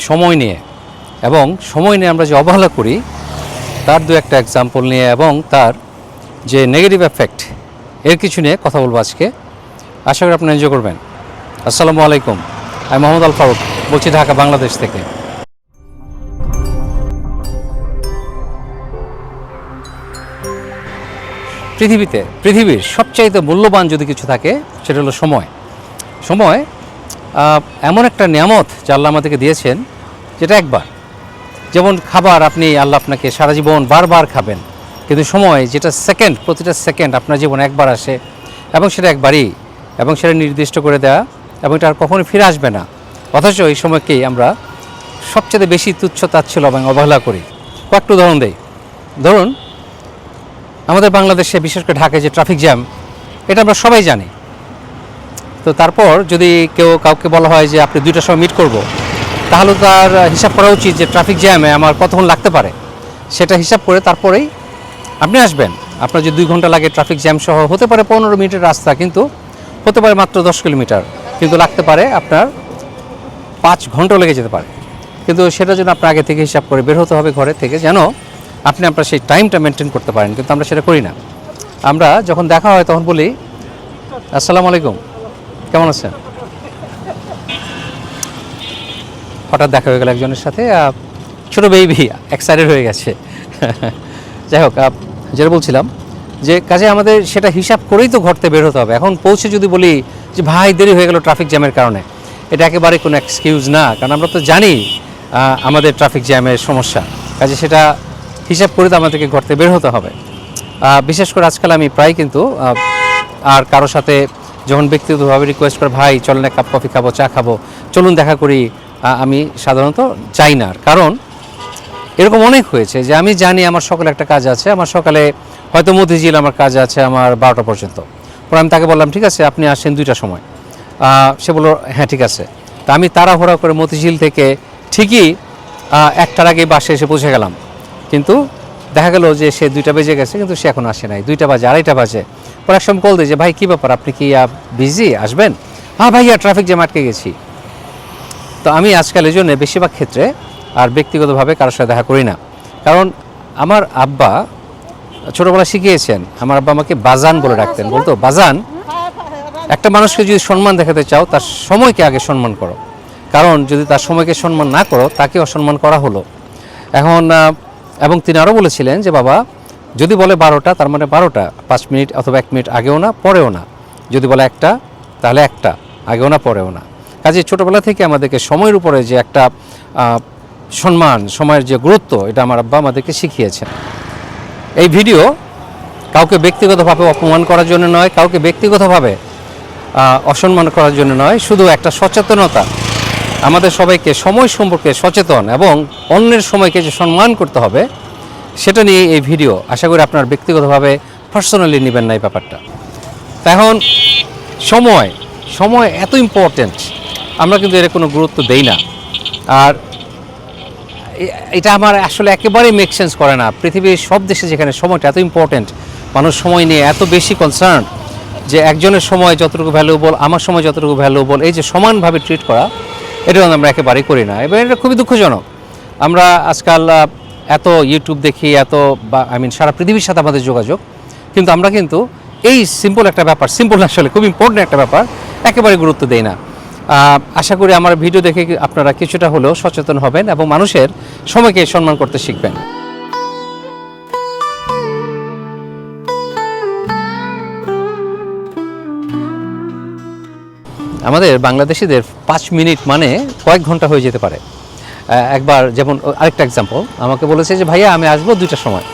সময় নিয়ে, এবং সময় নিয়ে আমরা যে অবহেলা করি তার দু একটা এক্সাম্পল নিয়ে এবং তার যে নেগেটিভ এফেক্ট এর কিছু নিয়ে কথা বলবো আজকে। আশা করি আপনারা এনজয় করবেন। আসসালামু আলাইকুম, আমি মোহাম্মদ আল ফারুক বলছি, ঢাকা, বাংলাদেশ থেকে। পৃথিবীর সবচাইতে মূল্যবান যদি কিছু থাকে সেটা হলো সময়। সময় এমন একটা নিয়ামত যা আল্লাহ আমাদেরকে দিয়েছেন, যেটা একবার, যেমন খাবার আপনি আল্লাহ আপনাকে সারা জীবন বারবার খাবেন, কিন্তু সময় যেটা সেকেন্ড, প্রতিটা সেকেন্ড আপনার জীবনে একবার আসে এবং সেটা একবারই, এবং সেটা নির্দিষ্ট করে দেওয়া, এবং এটা আর কখনোই ফিরে আসবে না। অথচ এই সময়কেই আমরা সবচেয়ে বেশি তুচ্ছ তাচ্ছিল্য এবং অবহেলা করি। কয়েকটা উদাহরণ দেই। ধরুন, আমাদের বাংলাদেশে বিশেষ করে ঢাকায় যে ট্রাফিক জ্যাম, এটা আমরা সবাই জানি। তো তারপর যদি কাউকে বলা হয় যে আপনি 2টার সময় মিট করব, তাহলে তার হিসাব করা উচিত যে ট্রাফিক জ্যামে আমার কতক্ষণ লাগতে পারে, সেটা হিসাব করে তারপরেই আপনি আসবেন। আপনার যে 2 ঘন্টা লাগে ট্রাফিক জ্যাম সহ, হতে পারে 15 মিনিটের রাস্তা, কিন্তু হতে পারে মাত্র 10 কিলোমিটার, কিন্তু লাগতে পারে আপনার 5 ঘন্টাও লেগে যেতে পারে। কিন্তু সেটার জন্য আপনার আগে থেকে হিসাব করে বের হতে হবে ঘরে থেকে, যেন আপনি আপনার সেই টাইমটা মেনটেন করতে পারেন। কিন্তু আমরা সেটা করি না। আমরা যখন দেখা হয় তখন বলি আসসালামু আলাইকুম, কেমন আছেন? হঠাৎ দেখা হয়ে গেল একজনের সাথে, ছোটো বেবি এক্সাইটেড হয়ে গেছে। যাই হোক, যেটা বলছিলাম যে কাজে আমাদের সেটা হিসাব করেই তো ঘরতে বের হতে হবে। এখন পৌঁছে যদি বলি যে ভাই দেরি হয়ে গেল ট্রাফিক জ্যামের কারণে, এটা একেবারে কোনো এক্সকিউজ না, কারণ আমরা তো জানি আমাদের ট্রাফিক জ্যামের সমস্যা। কাজে সেটা হিসাব করে তো আমাদেরকে ঘরতে বের হতে হবে। বিশেষ করে আজকাল আমি প্রায় কিন্তু আর কারোর সাথে যখন ব্যক্তিগতভাবে রিকোয়েস্ট করে, ভাই চলেন এক কাপ কফি খাবো, চা খাবো, চলুন দেখা করি, আমি সাধারণত চাই না। কারণ এরকম অনেক হয়েছে যে আমি জানি আমার সকালে একটা কাজ আছে, আমার সকালে হয়তো মতিঝিল আমার কাজ আছে আমার 12টা পর্যন্ত। পরে আমি তাকে বললাম ঠিক আছে আপনি আসেন 2টার সময়। সে বলল হ্যাঁ ঠিক আছে। তা আমি তাড়াহুড়া করে মতিঝিল থেকে ঠিকই 1টার আগে বাসে এসে পৌঁছে গেলাম, কিন্তু দেখা গেল যে সে 2টা বেজে গেছে, কিন্তু সে এখন আসে নাই। 2টা বাজে, 2:30 বাজে। পরে এক সময় কল দিই যে ভাই কী ব্যাপার, আপনি কি বিজি, আসবেন? হ্যাঁ ভাইয়া ট্রাফিক জ্যাম আটকে গেছি। তো আমি আজকাল এই জন্য বেশিরভাগ ক্ষেত্রে আর ব্যক্তিগতভাবে কারোর সাথে দেখা করি না। কারণ আমার আব্বা ছোটোবেলা শিখিয়েছেন, আমার আব্বা আমাকে বাজান বলে ডাকতেন। বলতো বাজান, একটা মানুষকে যদি সম্মান দেখাতে চাও তার সময়কে আগে সম্মান করো, কারণ যদি তার সময়কে সম্মান না করো তাকে অসম্মান করা হলো। এখন এবং তিনি আরও বলেছিলেন যে বাবা যদি বলে 12টা, তার মানে 12টা, 5 মিনিট অথবা 1 মিনিট আগেও না পরেও না। যদি বলে 1টা, তাহলে 1টা, আগেও না পরেও না। কাজে ছোটোবেলা থেকে আমাদেরকে সময়ের উপরে যে একটা সম্মান, সময়ের যে গুরুত্ব, এটা আমার আব্বা আমাদেরকে শিখিয়েছেন। এই ভিডিও কাউকে ব্যক্তিগতভাবে অপমান করার জন্য নয়, কাউকে ব্যক্তিগতভাবে অসম্মান করার জন্য নয়, শুধু একটা সচেতনতা, আমাদের সবাইকে সময় সম্পর্কে সচেতন এবং অন্যের সময়কে যে সম্মান করতে হবে সেটা নিয়ে এই ভিডিও। আশা করি আপনার ব্যক্তিগতভাবে পার্সোনালি নেবেন না এই ব্যাপারটা। এখন সময় এত ইম্পর্টেন্ট, আমরা কিন্তু এর কোনো গুরুত্ব দেই না। আর এটা আমার আসলে একেবারেই মেক সেন্স করে না। পৃথিবীর সব দেশে যেখানে সময়টা এত ইম্পর্টেন্ট, মানুষ সময় নিয়ে এত বেশি কনসার্ন, যে একজনের সময় যতটুকু ভ্যালুয়েবল, আমার সময় যতটুকু ভ্যালুয়েবল, এই যে সমানভাবে ট্রিট করা, এটা আমরা একেবারেই করি না। এবং এটা খুবই দুঃখজনক। আমরা আজকাল এত ইউটিউব দেখি, এত সারা পৃথিবীর সাথে আমাদের যোগাযোগ, কিন্তু আমরা কিন্তু এই সিম্পল একটা ব্যাপার, সিম্পল আসলে খুব ইম্পর্টেন্ট একটা ব্যাপার, একেবারে গুরুত্ব দেই না। আশা করি আমার ভিডিও দেখে আপনারা কিছুটা হলেও সচেতন হবেন এবং মানুষের সময়কে সম্মান করতে শিখবেন। আমাদের বাংলাদেশিদের 5 মিনিট মানে কয়েক ঘন্টা হয়ে যেতে পারে। একবার যেমন আরেকটা এক্সাম্পল, আমাকে বলেছে যে ভাইয়া আমি আসবো 2টার সময়,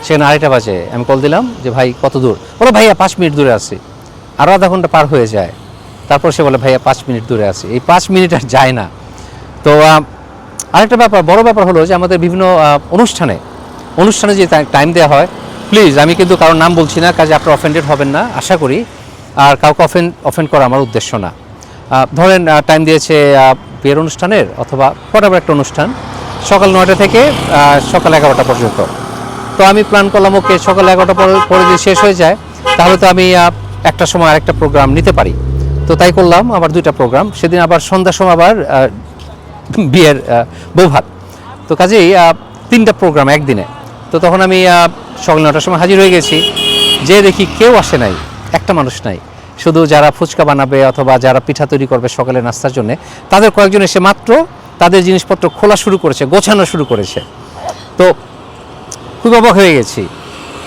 সেখানে 2:30 বাজে। আমি কল দিলাম যে ভাই কত দূর, বলো ভাইয়া 5 মিনিট দূরে আছি। আরও আধা ঘন্টা পার হয়ে যায়, তারপর সে বলে ভাইয়া 5 মিনিট দূরে আছি। এই 5 মিনিট আর যায় না। তো আরেকটা ব্যাপার, বড় ব্যাপার হলো যে আমাদের বিভিন্ন অনুষ্ঠানে যে টাইম দেওয়া হয়, প্লিজ, আমি কিন্তু কারোর নাম বলছি না, কাজে আপনারা অফেন্ডেড হবেন না আশা করি, আর কাউকে অফেন্ড করা আমার উদ্দেশ্য না। ধরেন টাইম দিয়েছে বিয়ের অনুষ্ঠানের অথবা whatever একটা অনুষ্ঠান, সকাল 9টা থেকে সকাল 11টা পর্যন্ত। তো আমি প্ল্যান করলাম ওকে সকাল 11টা পরে যদি শেষ হয়ে যায় তাহলে তো আমি একটা সময় আরেকটা প্রোগ্রাম নিতে পারি। তো তাই করলাম, আবার 2টা প্রোগ্রাম। সেদিন আবার সন্ধ্যার সময় আবার বিয়ের বৌভাত। তো কাজেই 3টা প্রোগ্রাম একদিনে। তো তখন আমি সকাল 9টার সময় হাজির হয়ে গেছি, যে দেখি কেউ আসে নাই, একটা মানুষ নাই। শুধু যারা ফুচকা বানাবে অথবা যারা পিঠা তৈরি করবে সকালে নাস্তার জন্য, তাদের কয়েকজন এসে মাত্র তাদের জিনিসপত্র খোলা শুরু করেছে, গোছানো শুরু করেছে। তো খুব অবাক হয়ে গেছি।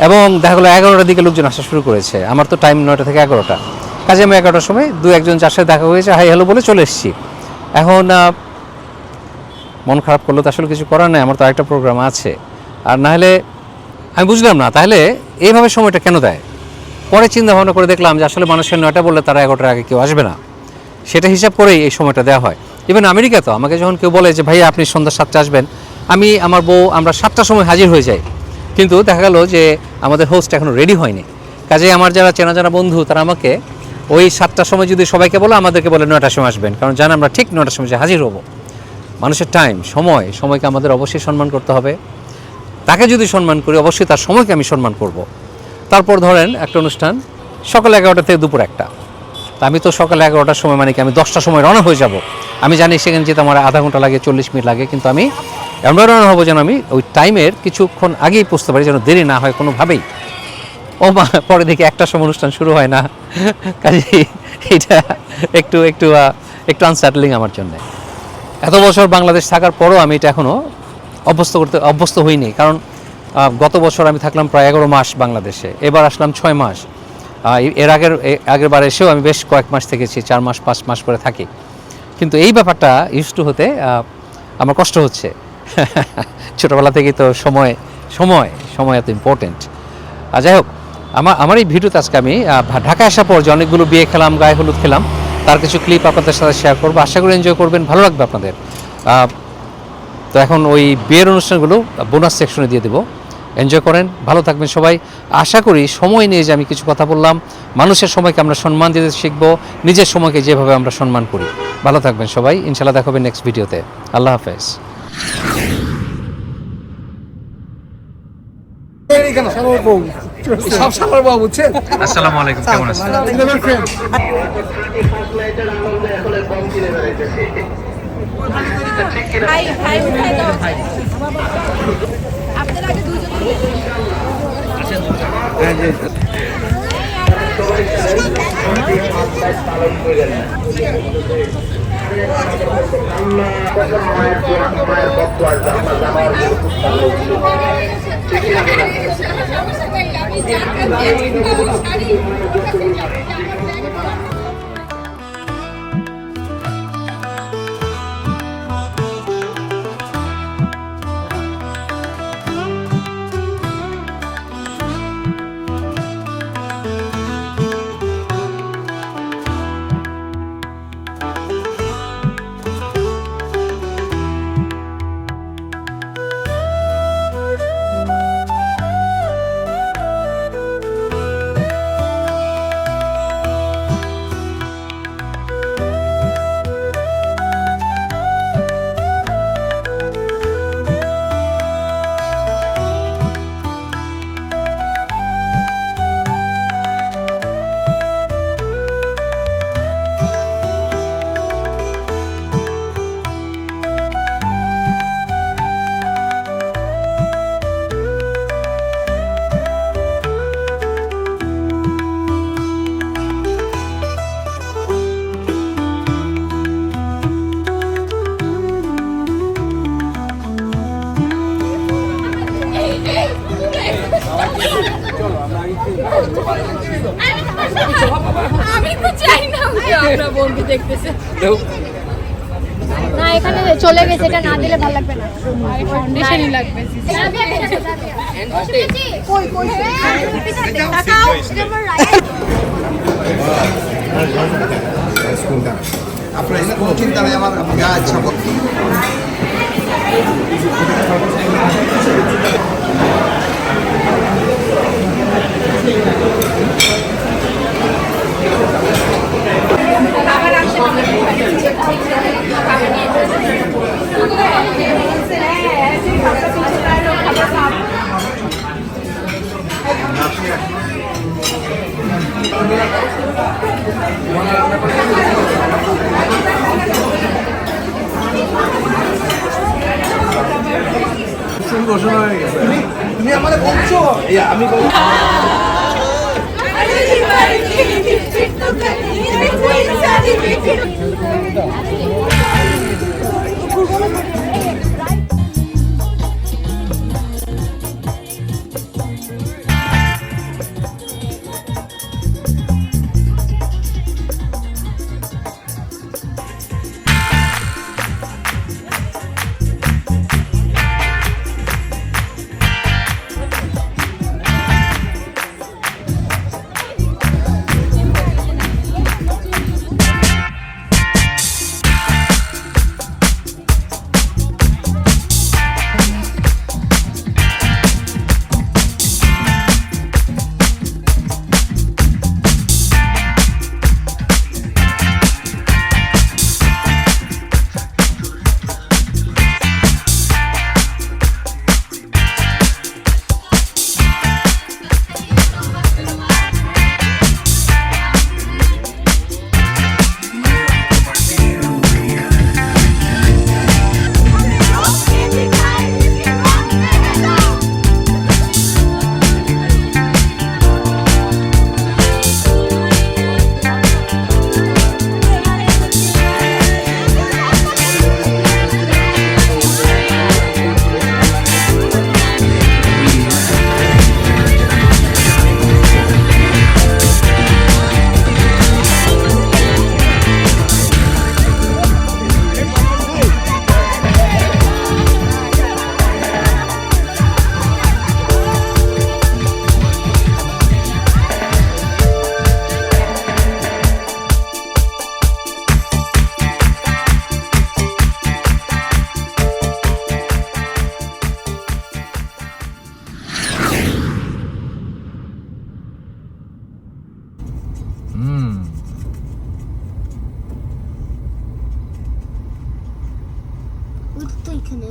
এবং দেখা গেলো 11টার দিকে লোকজন আসা শুরু করেছে। আমার তো টাইম 9টা থেকে 11টা, কাজে আমি 11টার সময় 2-1জন যার সাথে দেখা হয়েছে হাই হ্যালো বলে চলে এসেছি। এখন মন খারাপ করলে তো আসলে কিছু করার নেই, আমার তো আরেকটা প্রোগ্রাম আছে। আর না হলে আমি বুঝলাম না তাহলে এইভাবে সময়টা কেন দেয়। পরে চিন্তা ভাবনা করে দেখলাম যে আসলে মানুষের 9টা বললে তারা 11টার আগে কেউ আসবে না, সেটা হিসাব করেই এই সময়টা দেওয়া হয়। ইভেন আমেরিকা তো আমাকে যখন কেউ বলে যে ভাইয়া আপনি সন্ধ্যা 7টায় আসবেন, আমি আমার বউ আমরা 7টার সময় হাজির হয়ে যাই, কিন্তু দেখা গেল যে আমাদের হোস্ট এখনও রেডি হয়নি। কাজেই আমার যারা চেনা জানা বন্ধু তারা আমাকে ওই 7টার সময় যদি সবাইকে বলে আমাদেরকে বলে 9টার সময় আসবেন, কারণ জানে আমরা ঠিক 9টার সময় হাজির হব। মানুষের টাইম, সময়কে আমাদের অবশ্যই সম্মান করতে হবে। তাকে যদি সম্মান করি অবশ্যই তার সময়কে আমি সম্মান করব। তারপর ধরেন একটা অনুষ্ঠান সকাল 11টা থেকে দুপুর 1টা, তা আমি তো সকাল 11টার সময় মানে কি আমি 10টার সময় রওনা হয়ে যাব। আমি জানি সেখানে যেতে আমার আধা ঘন্টা লাগে, 40 মিনিট লাগে, কিন্তু আমি এমন রওনা হবো যেন আমি ওই টাইমের কিছুক্ষণ আগেই পৌঁছতে পারি, যেন দেরি না হয় কোনোভাবেই। ও মা, পরে দেখি 1টার সময় অনুষ্ঠান শুরু হয় না। কাজে এটা একটু একটু একটু আনস্যাটলিং আমার জন্য। এত বছর বাংলাদেশ থাকার পরও আমি এটা এখনও অভ্যস্ত হইনি, কারণ গত বছর আমি থাকলাম প্রায় 11 মাস বাংলাদেশে, এবার আসলাম 6 মাস। এর আগের বার এসেও আমি বেশ কয়েক মাস থেকেছি, 4 মাস 5 মাস করে থাকি। কিন্তু এই ব্যাপারটা ইউজ টু হতে আমার কষ্ট হচ্ছে। ছোটোবেলা থেকেই তো সময় এত ইম্পর্টেন্ট। যাই হোক, আমার এই ভিডিওতে আজকে আমি ঢাকায় আসার পর যে অনেকগুলো বিয়ে খেলাম, গায়ে হলুদ খেলাম, তার কিছু ক্লিপ আপনাদের সাথে শেয়ার করবো। আশা করি এনজয় করবেন, ভালো লাগবে আপনাদের। তো এখন ওই বিয়ের অনুষ্ঠানগুলো বোনাস সেকশনে দিয়ে দেবো, এনজয় করেন, ভালো থাকবেন সবাই। আশা করি সময় নিয়ে যে আমি কিছু কথা বললাম, মানুষের সময়কে আমরা সম্মান দিতে শিখবো, নিজের সময়কে যেভাবে আমরা সম্মান করি। ভালো থাকবেন সবাই, ইনশাল্লাহ দেখা হবে নেক্সট ভিডিওতে। আল্লাহ হাফেজ। আসসালামু আলাইকুম, কেমন আছেন? আমি তো চাই না আমরা বন্ধু দেখতেছে না, এখানে চলে গেছে, এটা না দিলে ভালো লাগবে না। ফাউন্ডেশনই লাগবে। কই কই তাকাও, এটা আমার রাইট। আপনার এটা কোনো চিন্তা নেই, আমার যা ইচ্ছা করতে। ইমোশনাল হয়ে গেছে। তুমি আমারে বলছো আমি তো এখানে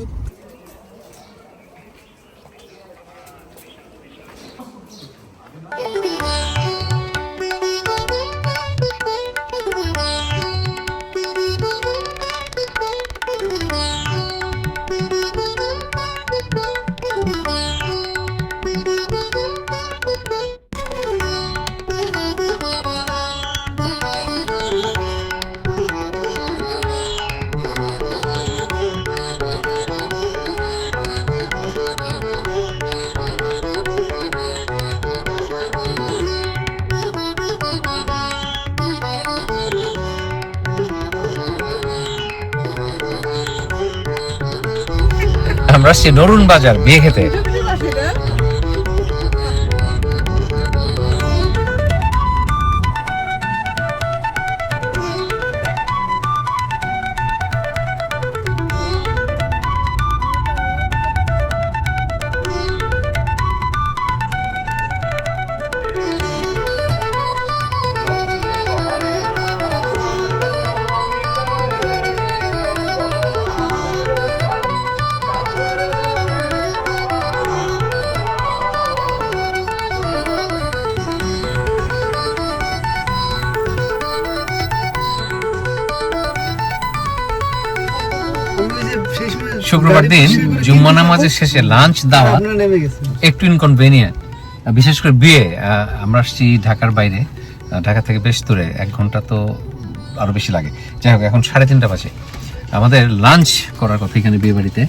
আমরা আসছি নরুন বাজার বিয়ে খেতে। শুক্রবার দিন জুম্মা নামাজের শেষে লাঞ্চ দাওয়া একটু ইনকনভেনিয়েন্ট, বিশেষ করে বিয়ে। আমরা আসছি ঢাকার বাইরে, ঢাকা থেকে বেশ দূরে, 1 ঘন্টা তো আরো বেশি লাগে। যাই হোক, এখন 3:30 বাজে, আমাদের লাঞ্চ করার কথা এখানে বিয়ে বাড়িতে।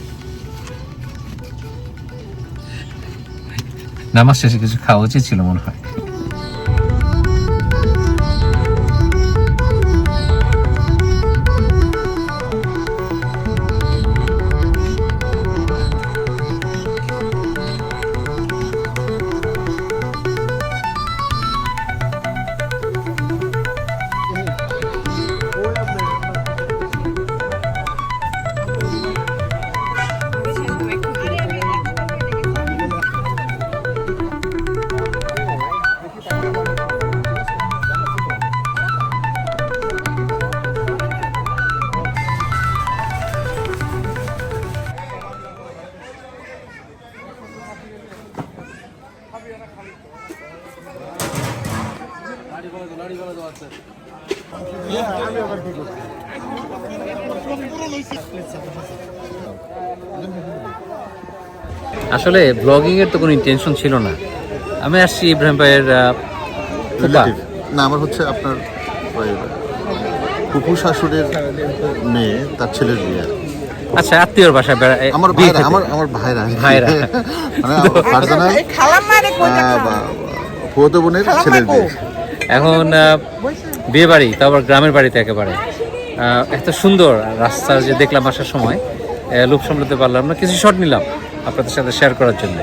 নামাজ শেষে কিছু খাওয়া উচিত ছিল মনে হয়। আসলে ব্লগিং এর তো কোনো ইন্টেনশন ছিল না, আমি আসছি ইব্রাহিম ভাইয়ের ফুপা। না, আমার হচ্ছে আপনার ওই ফুপু শাশুড়ির মেয়ে, তার ছেলের বিয়ে। আচ্ছা, আত্মীয়র বাসায় আমার বিয়ে ভাইরা, খেতে। আমার ভাইরা ভাইরা। মানে পার্সোনাল ফুফাতো বোনের ছেলের বিয়ে। এখন বিয়ে বাড়ি, তারপর গ্রামের বাড়িতে একেবারে এত সুন্দর রাস্তা যে দেখলাম আসার সময়, লোভ সামলাতে পারলাম না, কিছু শট নিলাম আপনাদের সাথে শেয়ার করার জন্য।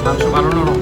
মাংস ভালো নরম।